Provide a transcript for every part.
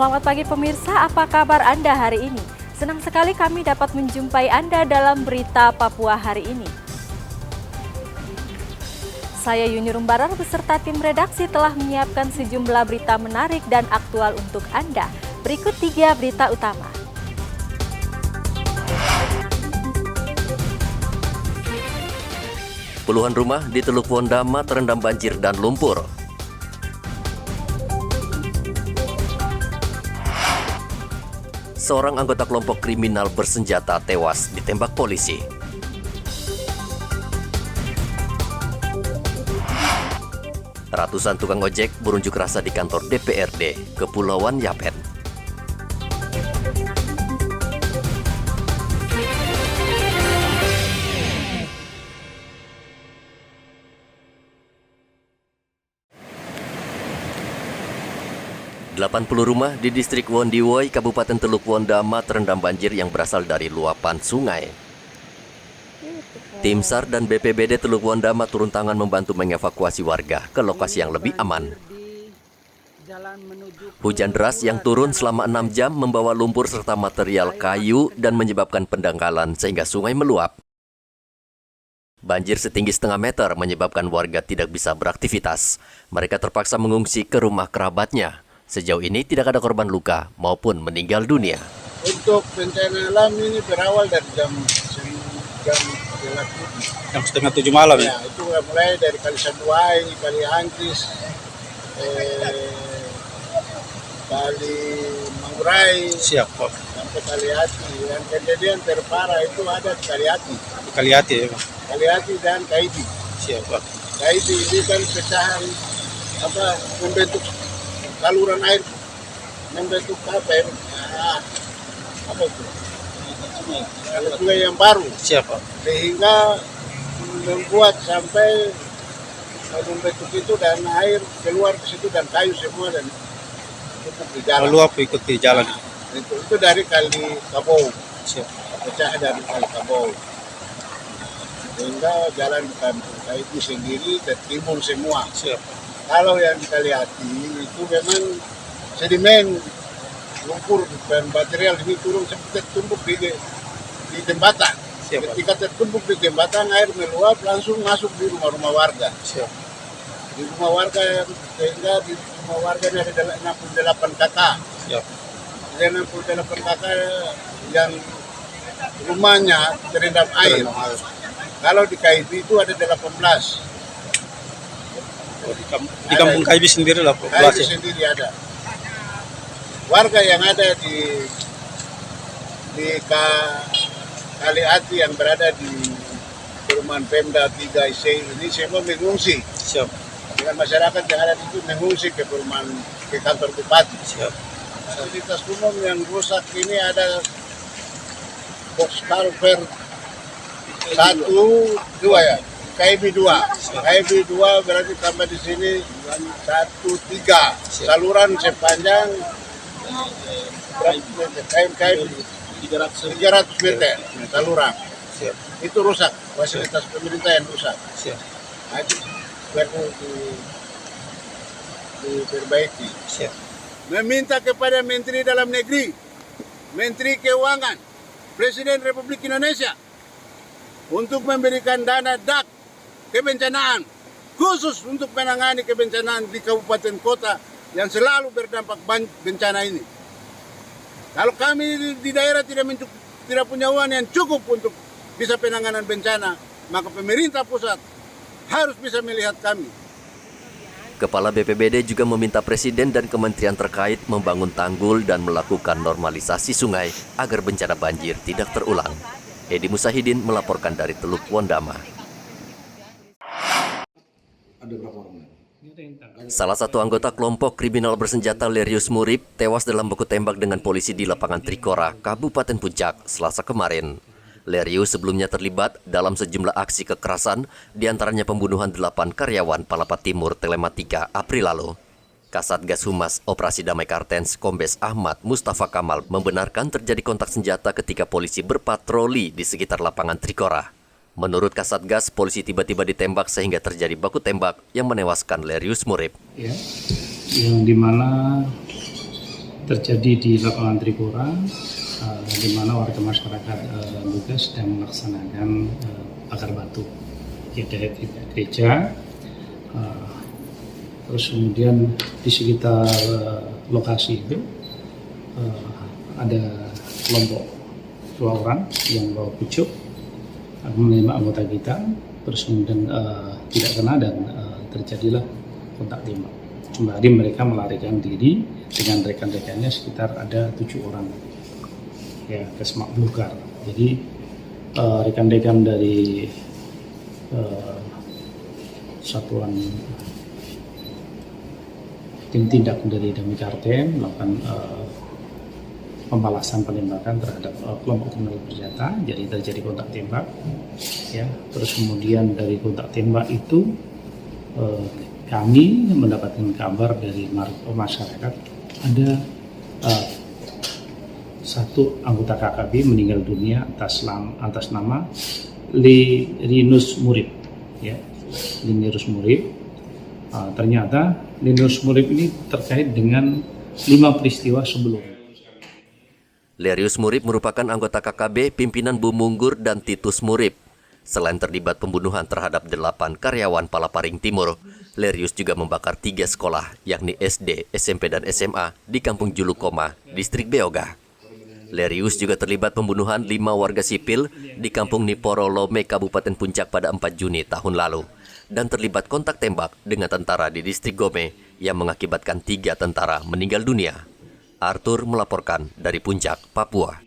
Selamat pagi pemirsa, apa kabar Anda hari ini? Senang sekali kami dapat menjumpai Anda dalam berita Papua hari ini. Saya Yuni Rumbarar beserta tim redaksi telah menyiapkan sejumlah berita menarik dan aktual untuk Anda. Berikut 3 berita utama. Puluhan rumah di Teluk Wondama terendam banjir dan lumpur. Seorang anggota kelompok kriminal bersenjata tewas ditembak polisi. Ratusan tukang ojek berunjuk rasa di kantor DPRD Kepulauan Yapen. Puluh rumah di distrik Wondiwoi, Kabupaten Teluk Wondama terendam banjir yang berasal dari luapan sungai. Tim SAR dan BPBD Teluk Wondama turun tangan membantu mengevakuasi warga ke lokasi yang lebih aman. Hujan deras yang turun selama 6 jam membawa lumpur serta material kayu dan menyebabkan pendangkalan sehingga sungai meluap. Banjir setinggi setengah meter menyebabkan warga tidak bisa beraktivitas. Mereka terpaksa mengungsi ke rumah kerabatnya. Sejauh ini tidak ada korban luka maupun meninggal dunia. Untuk bencana alam ini berawal dari jam 6:30 malam ya? Itu mulai dari Kali Sanduai, Kali Angkis, Kali Manggurai, Siap, Pak. sampai Kali Hati. Yang kejadian terparah itu ada di Kali Hati. Kali hati ya, Pak. Kali Hati dan Kaidi. Siap, Pak. Kaidi ini kan pecahan membentuk saluran air, membentuk apa ya? Apa itu? Sungai yang baru. Siap, Pak. Sehingga membuat sampai membentuk itu dan air keluar ke situ dan kayu semua dan tutup di jalan. Meluap ikut di jalan. Itu dari Kali Kabau, Siap. pecah dari Kali Kabau. Sehingga jalan di kampung itu sendiri tertimbun semua. Siap. Kalau yang kita lihat itu memang sedimen lumpur dan material ini turun seperti tertumpuk di jembatan. Siap. Ketika tertumpuk di jembatan, air meluap langsung masuk di rumah-rumah warga. Siap. Di rumah warga, sehingga di rumah warga ini ada 68 kakak. Siap. Ada 68 kakak yang rumahnya terendam air. Kalau di KIB itu ada 18. Di kampung Kaibi sendiri lah, Pak. KIB sendiri ada. Warga yang ada di Kali Hati yang berada di perumahan Pemda 3 IC ini semua mengungsi. Siap. Dengan masyarakat yang ada di situ mengungsi ke perumahan, ke kantor bupati. Siap. Fasilitas umum yang rusak ini ada box culvert 1, 2 ya. KIB 2. KIB 2 berarti tambah di sini 1, 3. Saluran sepanjang KIB 300 meter saluran. Siap. Itu rusak, fasilitas pemerintah yang rusak. Siap. Nah, itu perlu diperbaiki. Siap. Meminta kepada Menteri Dalam Negeri, Menteri Keuangan, Presiden Republik Indonesia untuk memberikan dana DAK kebencanaan khusus untuk menangani kebencanaan di kabupaten kota yang selalu berdampak bencana ini. Kalau kami di daerah tidak punya uang yang cukup untuk bisa penanganan bencana, maka pemerintah pusat harus bisa melihat kami. Kepala BPBD juga meminta Presiden dan kementerian terkait membangun tanggul dan melakukan normalisasi sungai agar bencana banjir tidak terulang. Edi Musahidin melaporkan dari Teluk Wondama. Salah satu anggota kelompok kriminal bersenjata Lerius Murib tewas dalam baku tembak dengan polisi di lapangan Trikora, Kabupaten Puncak, Selasa kemarin. Lerius sebelumnya terlibat dalam sejumlah aksi kekerasan, diantaranya pembunuhan 8 karyawan Palapat Timur Telematika April lalu. Kasatgas Humas Operasi Damai Kartens Kombes Ahmad Mustafa Kamal membenarkan terjadi kontak senjata ketika polisi berpatroli di sekitar lapangan Trikora. Menurut Kasatgas, polisi tiba-tiba ditembak sehingga terjadi baku tembak yang menewaskan Lerius Murib. Ya, yang dimana terjadi di lapangan Trikora, di mana warga masyarakat juga sedang melaksanakan bakar batu di gereja. Terus kemudian di sekitar lokasi itu ada kelompok 2 orang yang bawa pucuk menembak anggota kita, terus kemudian tidak kena dan terjadilah kontak tembak. Sembari mereka melarikan diri dengan rekan-rekannya, sekitar ada 7 orang ya ke Semak Belukar. Jadi rekan-rekan dari satuan tim tindak dari Damkar Karten melakukan pembalasan penembakan terhadap kelompok kriminal bersenjata. Jadi terjadi kontak tembak ya. Terus kemudian dari kontak tembak itu kami mendapatkan kabar dari masyarakat ada satu anggota KKB meninggal dunia atas nama Linus Murib ya. Linus Murib. Ternyata Linus Murib ini terkait dengan 5 peristiwa sebelumnya. Lerius Murib merupakan anggota KKB pimpinan Bu Munggur dan Titus Murib. Selain terlibat pembunuhan terhadap 8 karyawan Palaparing Timur, Lerius juga membakar 3 sekolah, yakni SD, SMP, dan SMA di Kampung Julukoma, Distrik Beoga. Lerius juga terlibat pembunuhan 5 warga sipil di Kampung Niporo Lome, Kabupaten Puncak pada 4 Juni tahun lalu, dan terlibat kontak tembak dengan tentara di Distrik Gome yang mengakibatkan 3 tentara meninggal dunia. Arthur melaporkan dari Puncak, Papua.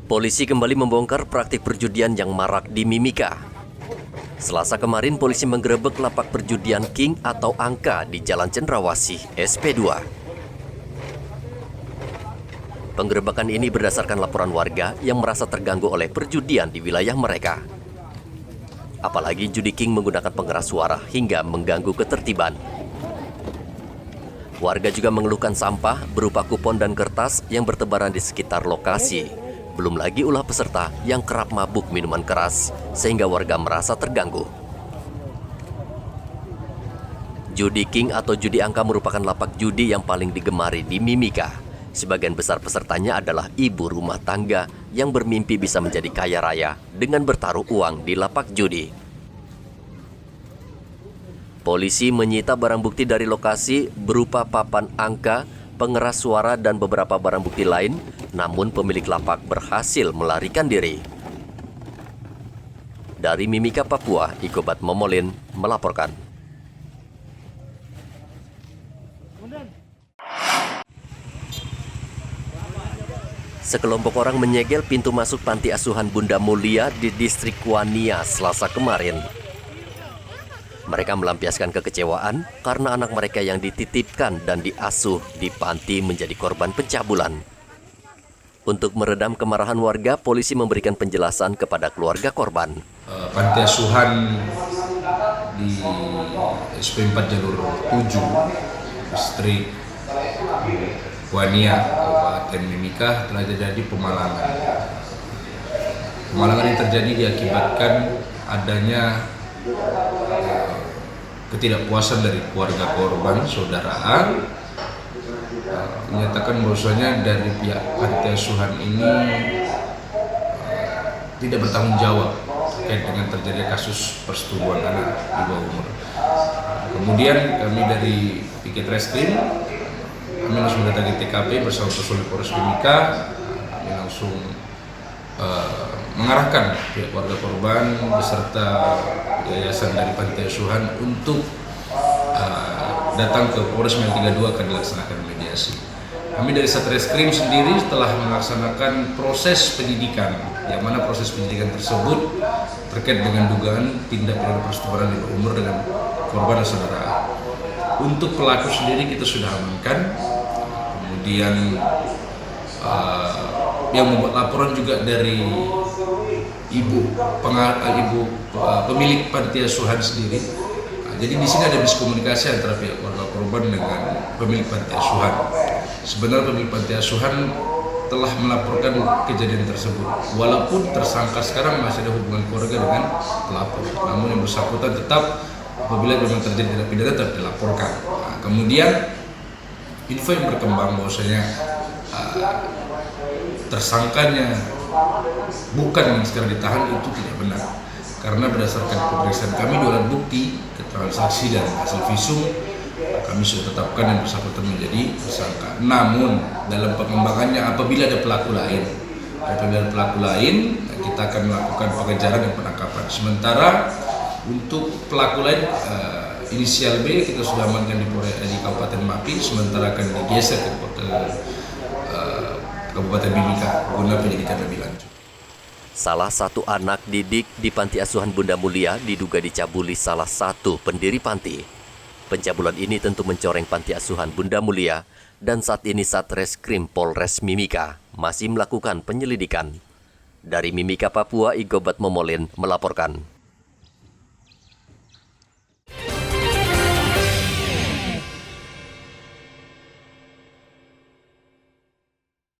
Polisi kembali membongkar praktik perjudian yang marak di Mimika. Selasa kemarin, polisi menggerebek lapak perjudian King atau Angka di Jalan Cendrawasih, SP2. Penggerebekan ini berdasarkan laporan warga yang merasa terganggu oleh perjudian di wilayah mereka. Apalagi judi King menggunakan pengeras suara hingga mengganggu ketertiban. Warga juga mengeluhkan sampah berupa kupon dan kertas yang bertebaran di sekitar lokasi. Belum lagi ulah peserta yang kerap mabuk minuman keras, sehingga warga merasa terganggu. Judi King atau judi angka merupakan lapak judi yang paling digemari di Mimika. Sebagian besar pesertanya adalah ibu rumah tangga yang bermimpi bisa menjadi kaya raya dengan bertaruh uang di lapak judi. Polisi menyita barang bukti dari lokasi berupa papan angka, pengeras suara, dan beberapa barang bukti lain, namun pemilik lapak berhasil melarikan diri. Dari Mimika, Papua, Ikobat Momolin melaporkan. Sekelompok orang menyegel pintu masuk panti asuhan Bunda Mulia di Distrik Wania Selasa kemarin. Mereka melampiaskan kekecewaan karena anak mereka yang dititipkan dan diasuh di panti menjadi korban pencabulan. Untuk meredam kemarahan warga, polisi memberikan penjelasan kepada keluarga korban. Panti asuhan di SP4 jalur 7 Distrik Wania, Kabupaten Mimika telah terjadi pemalangan. Pemalangan yang terjadi diakibatkan adanya ketidakpuasan dari keluarga korban, saudara A, menyatakan bahwasanya dari pihak panti asuhan ini tidak bertanggung jawab terkait dengan terjadi kasus persetubuhan anak di bawah umur. Kemudian kami dari Piket Reskrim, kami langsung mendatangi TKP bersama personil Polres Mimika. Kami langsung mengarahkan pihak keluarga korban beserta yayasan dari panti asuhan untuk datang ke Polres Mil 32 akan dilaksanakan mediasi. Kami dari Satreskrim sendiri telah melaksanakan proses penyidikan, yang mana proses penyidikan tersebut terkait dengan dugaan tindak pidana persetubuhan di bawah umur dengan korban dan saudara A. Untuk pelaku sendiri kita sudah amankan. Kemudian yang membuat laporan juga dari pemilik panti asuhan sendiri. Jadi di sini ada miskomunikasi antara pihak keluarga korban dengan pemilik panti asuhan. Sebenarnya pemilik panti asuhan telah melaporkan kejadian tersebut. Walaupun tersangka sekarang masih ada hubungan keluarga dengan pelapor, namun yang bersangkutan tetap apabila memang terjadi tindak pidana tetap dilaporkan. Nah, kemudian info yang berkembang bahwasanya tersangkanya bukan yang sekarang ditahan itu tidak benar. Karena berdasarkan pemeriksaan kami, dua alat bukti, keterangan saksi dan hasil visum, kami sudah tetapkan yang bersangkutan menjadi tersangka. Namun dalam pengembangannya apabila ada pelaku lain, kita akan melakukan pengejaran dan penangkapan. Sementara untuk pelaku lain inisial B kita sudah amankan di Kabupaten Mapi, sementara akan digeser ke Kabupaten Mimika guna penyidikan lebih lanjut. Salah satu anak didik di Panti Asuhan Bunda Mulia diduga dicabuli salah satu pendiri panti. Pencabulan ini tentu mencoreng Panti Asuhan Bunda Mulia dan saat ini Satreskrim Polres Mimika masih melakukan penyelidikan. Dari Mimika, Papua, Igobat Momolin melaporkan.